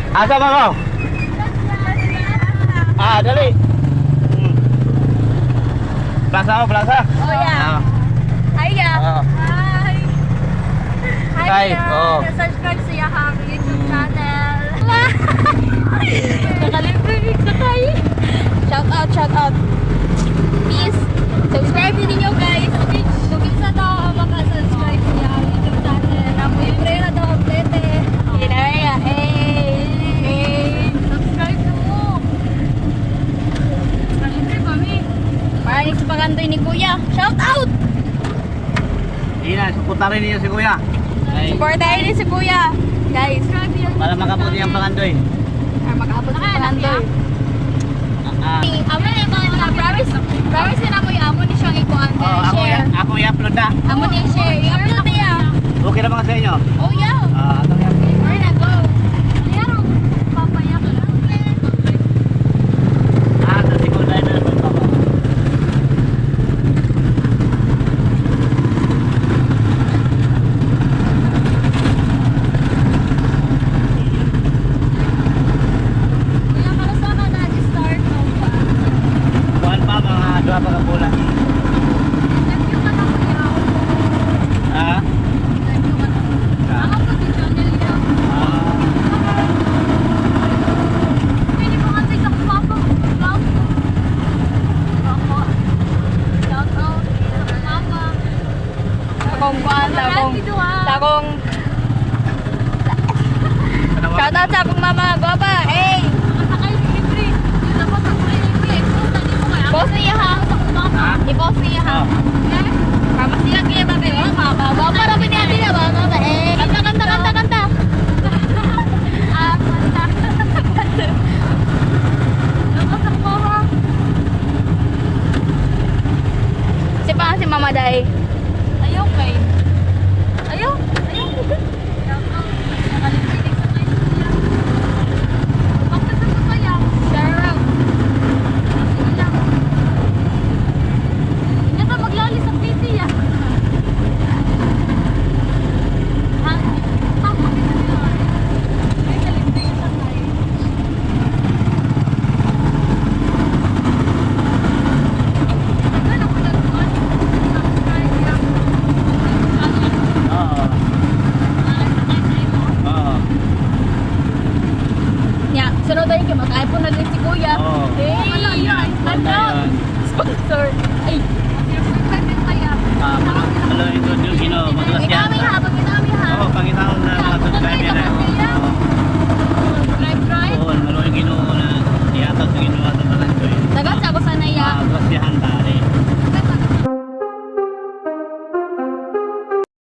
Asa ba ko? Dali. Plaza mo, plaza. Oh, yeah. Hi, yeah. Hi. Hi, oh. Subscribe sa Yahang YouTube channel. Nakalibre ka tayo. Shout out. Peace. Subscribe din niyo guys. Kung isa daw maka-subscribe sa Yahang YouTube channel. Namoy pre na daw update. Inaya, subscribe mo. Nakalibre kami. Maraming sa pagantoy ni Kuya. Shout out! Ina, supportarin niyo si Kuya. Supportahin din si Kuya. Guys, Para makabuti ang pangandoy. para mag-abot sa pagantoy. Amo na yung mga promise na mo yung amo ni siyang ikuan. Share. Ako i-upload na. Amo ni share. I-upload niya. Okay na mga sa inyo? Oh yeah. Ito yan. Where na go? Ayan o. Papayak lang. Sa siguro na ito. Kuya, kamusta ka na-start mo pa? Kuhan pa mga dua pa kapulan. Nag-view ka na kuya. Nag-view ka na. Ako po din channel niya. Pwede mo nga sa papa. Vlog. Ako. Shout out sa mama. Takong kuan, takong shout out sa akong mama, Goba, hey! Boss niya ha? I-boss niya ha? Kama sila kaya ba kayo? Goba, marami niya din ba? Eh, kanta! Kanta! Nakasak mo ha? Si pa si Mama Day. Ayaw kay. Ayaw. Nakalimutin sa kayo niya. Pagkasama kaya. Share out. Sige lang. Hindi ka maglali sa PC ya. Makita nila. May nalimutin sa kayo. Nagano ko lang doon. Subscribe ya. Nya, sunod tayo kayo mag-iPhone na din si Kuya. Hey! Ano? Sponsor. Ay! Subscribe din kaya. Malo ito, Gino, matulas yan.